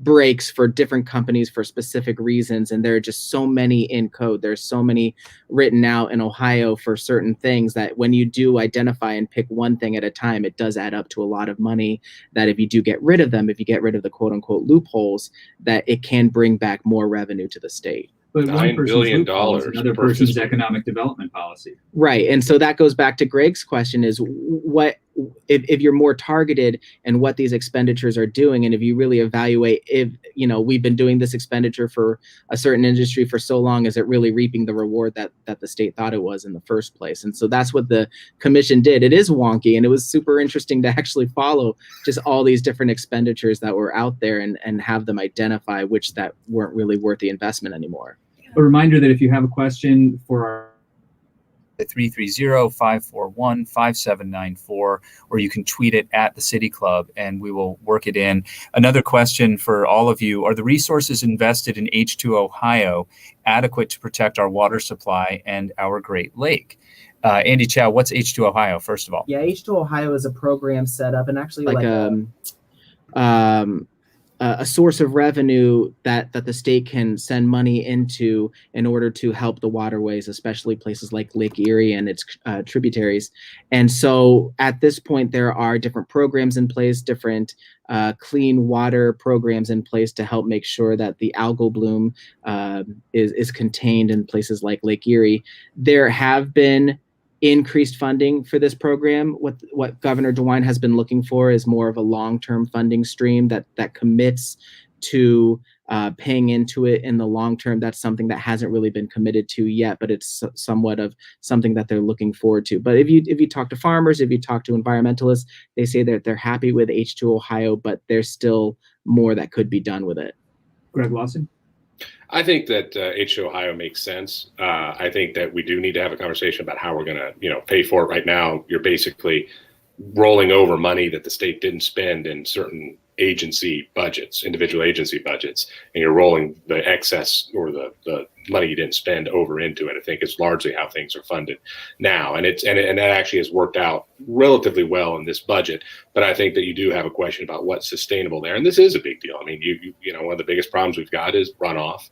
breaks for different companies for specific reasons. And there are just so many in code. There's so many written out in Ohio for certain things that when you do identify and pick one thing at a time, it does add up to a lot of money, that if you do get rid of them, if you get rid of the quote unquote loopholes, that it can bring back more revenue to the state. But $9 one person's billion loophole is another versus- person's economic development policy. Right. And so that goes back to Greg's question, is what if you're more targeted in what these expenditures are doing, and if you really evaluate if, you know, we've been doing this expenditure for a certain industry for so long, is it really reaping the reward that the state thought it was in the first place? And so that's what the commission did. It is wonky, and it was super interesting to actually follow just all these different expenditures that were out there and have them identify which that weren't really worth the investment anymore. A reminder that if you have a question for our 330-541-5794, or you can tweet it at the City Club and we will work it in. Another question for all of you: are the resources invested in H2 Ohio adequate to protect our water supply and our Great Lake? Andy Chow, what's H2 Ohio, first of all? Yeah, H2 Ohio is a program set up, and actually a source of revenue that the state can send money into in order to help the waterways, especially places like Lake Erie and its tributaries. And so at this point, there are different programs in place, different clean water programs in place to help make sure that the algal bloom is contained in places like Lake Erie. There have been increased funding for this program. What Governor DeWine has been looking for is more of a long-term funding stream that commits to paying into it in the long term. That's something that hasn't really been committed to yet, but it's somewhat of something that they're looking forward to. But if you talk to farmers, if you talk to environmentalists, they say that they're happy with H2 Ohio, but there's still more that could be done with it. Greg Lawson? I think that H2 Ohio makes sense. I think that we do need to have a conversation about how we're going to, pay for it. Right now, you're basically rolling over money that the state didn't spend in certain agency budgets, individual agency budgets, and you're rolling the excess or the money you didn't spend over into it. I think it's largely how things are funded now, and that actually has worked out relatively well in this budget. But I think that you do have a question about what's sustainable there, and this is a big deal. I mean, one of the biggest problems we've got is runoff.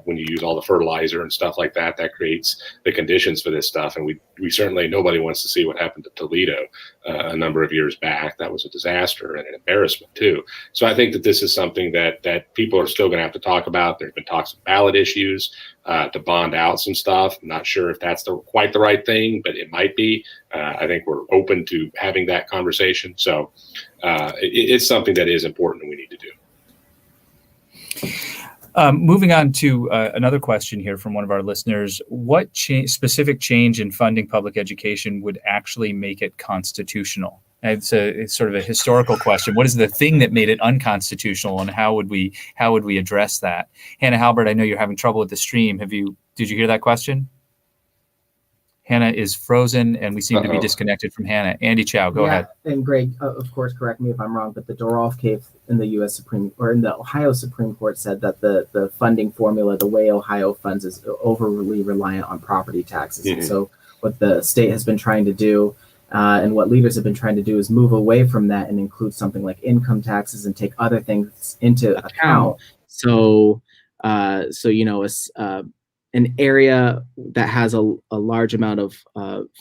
When you use all the fertilizer and stuff like that, that creates the conditions for this stuff. And we certainly, nobody wants to see what happened to Toledo a number of years back. That was a disaster and an embarrassment too. So I think that this is something that people are still going to have to talk about. There's been talks of ballot issues to bond out some stuff. I'm not sure if that's quite the right thing, but it might be. I think we're open to having that conversation. So it's something that is important and we need to do. Moving on to another question here from one of our listeners. What specific change in funding public education would actually make it constitutional? It's sort of a historical question. What is the thing that made it unconstitutional, and how would we address that? Hannah Halbert, I know you're having trouble with the stream. Did you hear that question? Hannah is frozen, and we seem to be disconnected from Hannah. Andy Chow, go ahead. And Greg, of course, correct me if I'm wrong, but the Dorolf case in the in the Ohio Supreme Court said that the funding formula, the way Ohio funds, is overly reliant on property taxes. Mm-hmm. And so what the state has been trying to do, and what leaders have been trying to do, is move away from that and include something like income taxes and take other things into account. So, an area that has a large amount of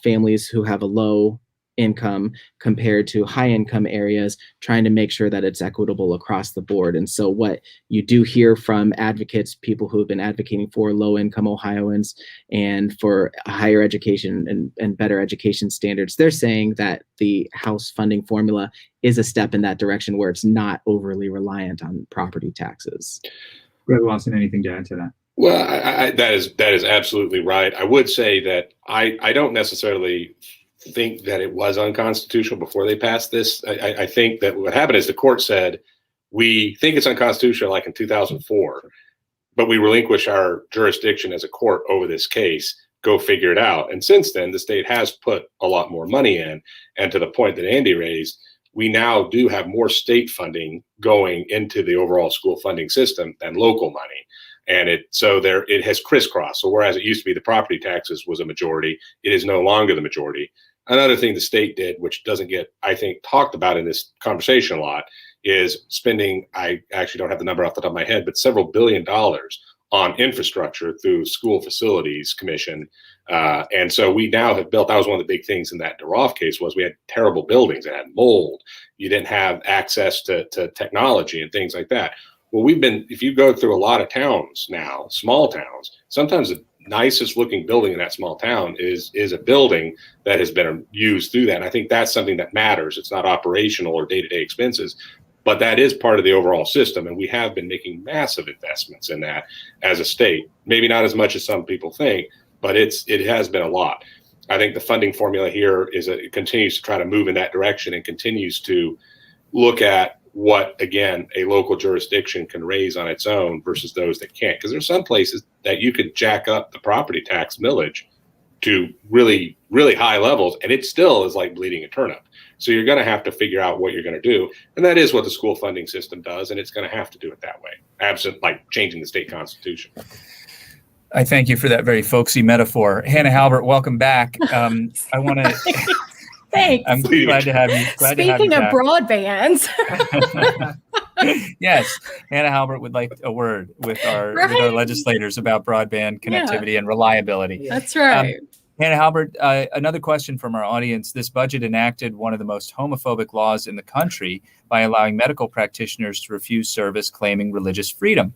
families who have a low income compared to high income areas, trying to make sure that it's equitable across the board. And so what you do hear from advocates, people who have been advocating for low income Ohioans and for higher education and better education standards, they're saying that the House funding formula is a step in that direction where it's not overly reliant on property taxes. Greg Lawson, anything to add to that? Well, that is absolutely right. I would say that I don't necessarily think that it was unconstitutional before they passed this. I think that what happened is the court said, we think it's unconstitutional like in 2004, but we relinquish our jurisdiction as a court over this case. Go figure it out. And since then, the state has put a lot more money in. And to the point that Andy raised, we now do have more state funding going into the overall school funding system than local money. And it has crisscrossed. So whereas it used to be the property taxes was a majority, it is no longer the majority. Another thing the state did, which doesn't get, I think, talked about in this conversation a lot, is spending, I actually don't have the number off the top of my head, but several $1 billion on infrastructure through School Facilities Commission. And so we now have built, that was one of the big things in that Dorolf case, was we had terrible buildings that had mold. You didn't have access to technology and things like that. Well, if you go through a lot of towns now, small towns, sometimes the nicest looking building in that small town is a building that has been used through that. And I think that's something that matters. It's not operational or day-to-day expenses, but that is part of the overall system. And we have been making massive investments in that as a state. Maybe not as much as some people think, but it has been a lot. I think the funding formula here it continues to try to move in that direction and continues to look at what, again, a local jurisdiction can raise on its own versus those that can't. Because there's some places that you could jack up the property tax millage to really, really high levels, and it still is like bleeding a turnip. So you're going to have to figure out what you're going to do. And that is what the school funding system does, and it's going to have to do it that way, absent like changing the state constitution. I thank you for that very folksy metaphor. Hannah Halbert, welcome back. I want to... Thanks. I'm glad to have you. Speaking of broadbands. Yes, Hannah Halbert would like a word with our legislators about broadband connectivity and reliability. That's right. Hannah Halbert, another question from our audience. This budget enacted one of the most homophobic laws in the country by allowing medical practitioners to refuse service claiming religious freedom.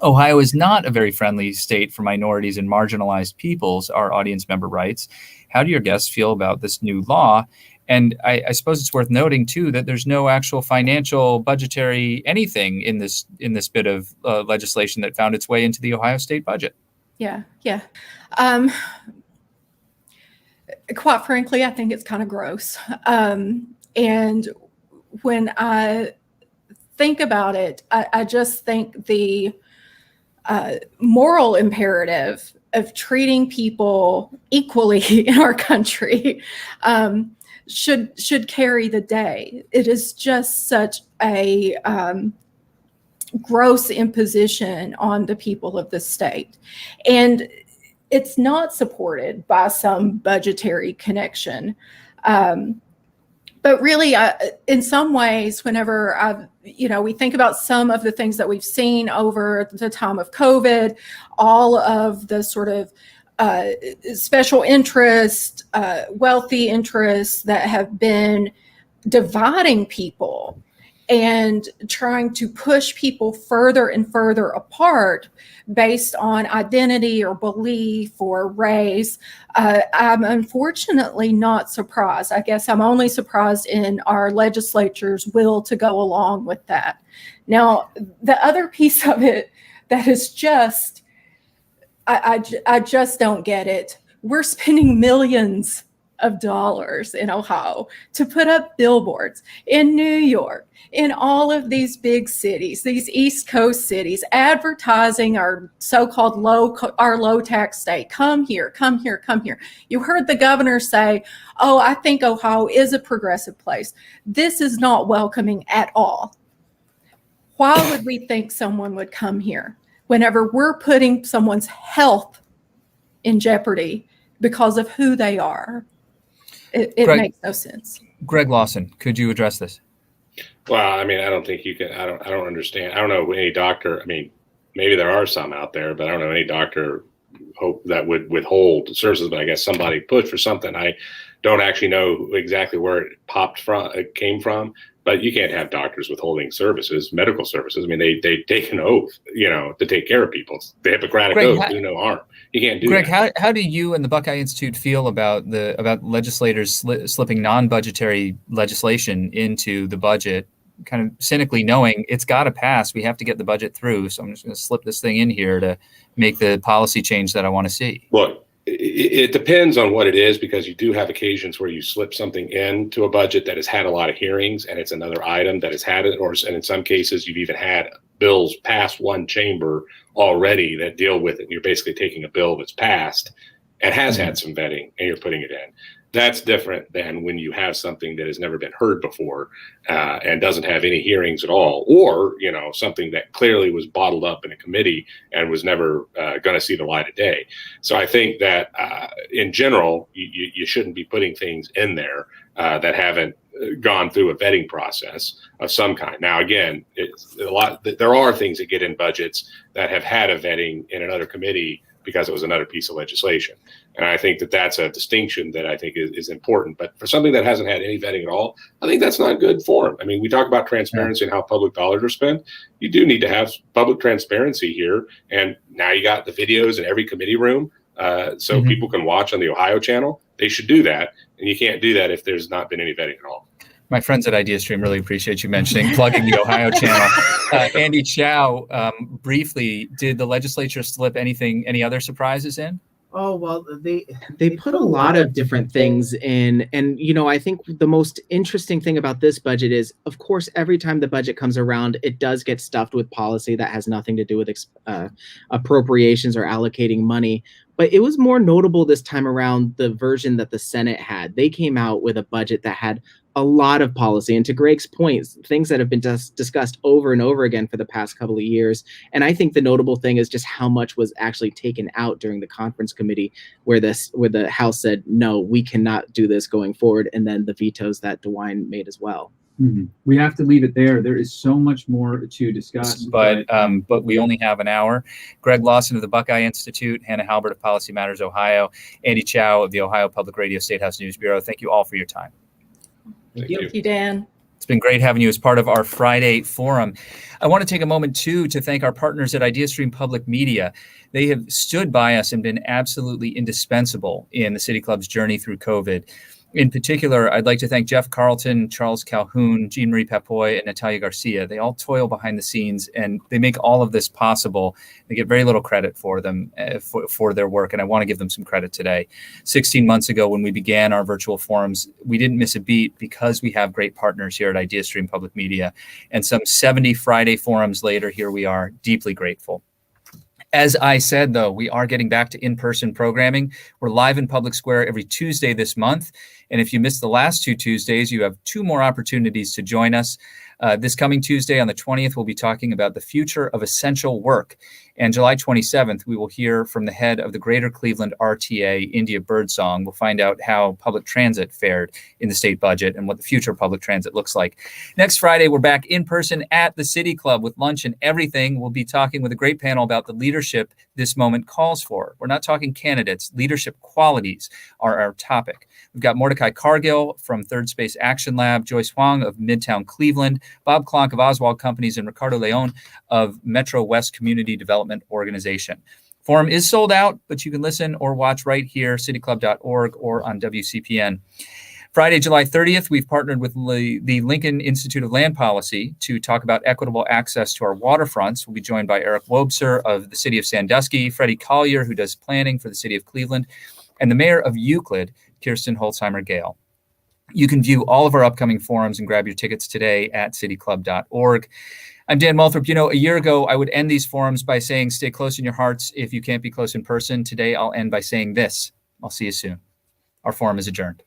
Ohio is not a very friendly state for minorities and marginalized peoples, our audience member writes. How do your guests feel about this new law? And I suppose it's worth noting too that there's no actual financial, budgetary anything in this bit of legislation that found its way into the Ohio state budget. Yeah. Quite frankly, I think it's kind of gross. And when I think about it, I just think the moral imperative of treating people equally in our country should carry the day. It is just such a gross imposition on the people of the state. And it's not supported by some budgetary connection. But really, in some ways, whenever we think about some of the things that we've seen over the time of COVID, all of the sort of special interest, wealthy interests that have been dividing people and trying to push people further and further apart based on identity or belief or race, I'm unfortunately not surprised. I guess I'm only surprised in our legislature's will to go along with that. Now, the other piece of it that is just, I just don't get it. We're spending millions of dollars in Ohio to put up billboards in New York, in all of these big cities, these East Coast cities, advertising our so-called low tax state. Come here, come here, come here. You heard the governor say, oh, I think Ohio is a progressive place. This is not welcoming at all. Why would we think someone would come here whenever we're putting someone's health in jeopardy because of who they are? It makes no sense. Greg Lawson, could you address this? Well, I mean, I don't think you can. I don't understand. I don't know any doctor. I mean, maybe there are some out there, but I don't know any doctor that would withhold services. But I guess somebody pushed for something. I don't actually know exactly where it came from. But you can't have doctors withholding services, medical services. I mean, they take an oath, to take care of people. It's the Hippocratic oath, do no harm. You can't do that. Greg, how do you and the Buckeye Institute feel about legislators slipping non-budgetary legislation into the budget, kind of cynically knowing it's got to pass. We have to get the budget through. So I'm just going to slip this thing in here to make the policy change that I want to see. Well, it depends on what it is, because you do have occasions where you slip something into a budget that has had a lot of hearings and it's another item that has had it, and in some cases you've even had bills pass one chamber already that deal with it. You're basically taking a bill that's passed and has had some vetting and you're putting it in. That's different than when you have something that has never been heard before and doesn't have any hearings at all, or something that clearly was bottled up in a committee and was never going to see the light of day. So I think that in general, you shouldn't be putting things in there that haven't gone through a vetting process of some kind. Now, again, there are things that get in budgets that have had a vetting in another committee because it was another piece of legislation. And I think that that's a distinction that I think is important. But for something that hasn't had any vetting at all, I think that's not good form. I mean, we talk about transparency and how public dollars are spent. You do need to have public transparency here. And now you got the videos in every committee room so people can watch on the Ohio channel. They should do that. And you can't do that if there's not been any vetting at all. My friends at IdeaStream really appreciate you plugging the Ohio channel. Andy Chow, briefly, did the legislature slip any other surprises in? Oh, well, they put a lot of different things in. And, I think the most interesting thing about this budget is, of course, every time the budget comes around, it does get stuffed with policy that has nothing to do with appropriations or allocating money. But it was more notable this time around the version that the Senate had. They came out with a budget that had a lot of policy. And to Greg's point, things that have been discussed over and over again for the past couple of years. And I think the notable thing is just how much was actually taken out during the conference committee where the House said, no, we cannot do this going forward. And then the vetoes that DeWine made as well. Mm-hmm. We have to leave it there. There is so much more to discuss. But we only have an hour. Greg Lawson of the Buckeye Institute, Hannah Halbert of Policy Matters Ohio, Andy Chow of the Ohio Public Radio Statehouse News Bureau. Thank you all for your time. Thank you. Thank you, Dan. It's been great having you as part of our Friday forum. I want to take a moment, too, to thank our partners at IdeaStream Public Media. They have stood by us and been absolutely indispensable in the City Club's journey through COVID. In particular, I'd like to thank Jeff Carlton, Charles Calhoun, Jean Marie Papoy, and Natalia Garcia. They all toil behind the scenes, and they make all of this possible. They get very little credit for them, for their work, and I want to give them some credit today. 16 months ago, when we began our virtual forums, we didn't miss a beat because we have great partners here at IdeaStream Public Media. And some 70 Friday forums later, here we are, deeply grateful. As I said, though, we are getting back to in-person programming. We're live in Public Square every Tuesday this month. And if you missed the last 2 Tuesdays, you have 2 more opportunities to join us. This coming Tuesday on the 20th, we'll be talking about the future of essential work. And July 27th, we will hear from the head of the Greater Cleveland RTA, India Birdsong. We'll find out how public transit fared in the state budget and what the future of public transit looks like. Next Friday, we're back in person at the City Club with lunch and everything. We'll be talking with a great panel about the leadership this moment calls for. We're not talking candidates. Leadership qualities are our topic. We've got Mordecai Cargill from Third Space Action Lab, Joyce Huang of Midtown Cleveland, Bob Klonk of Oswald Companies, and Ricardo Leon of Metro West Community Development Organization. Forum is sold out, but you can listen or watch right here, cityclub.org or on WCPN. Friday, July 30th, we've partnered with the Lincoln Institute of Land Policy to talk about equitable access to our waterfronts. We'll be joined by Eric Wobser of the city of Sandusky, Freddie Collier, who does planning for the city of Cleveland, and the mayor of Euclid, Kirsten Holzheimer-Gale. You can view all of our upcoming forums and grab your tickets today at cityclub.org. I'm Dan Moulthrop. You know, a year ago, I would end these forums by saying, stay close in your hearts if you can't be close in person. Today, I'll end by saying this. I'll see you soon. Our forum is adjourned.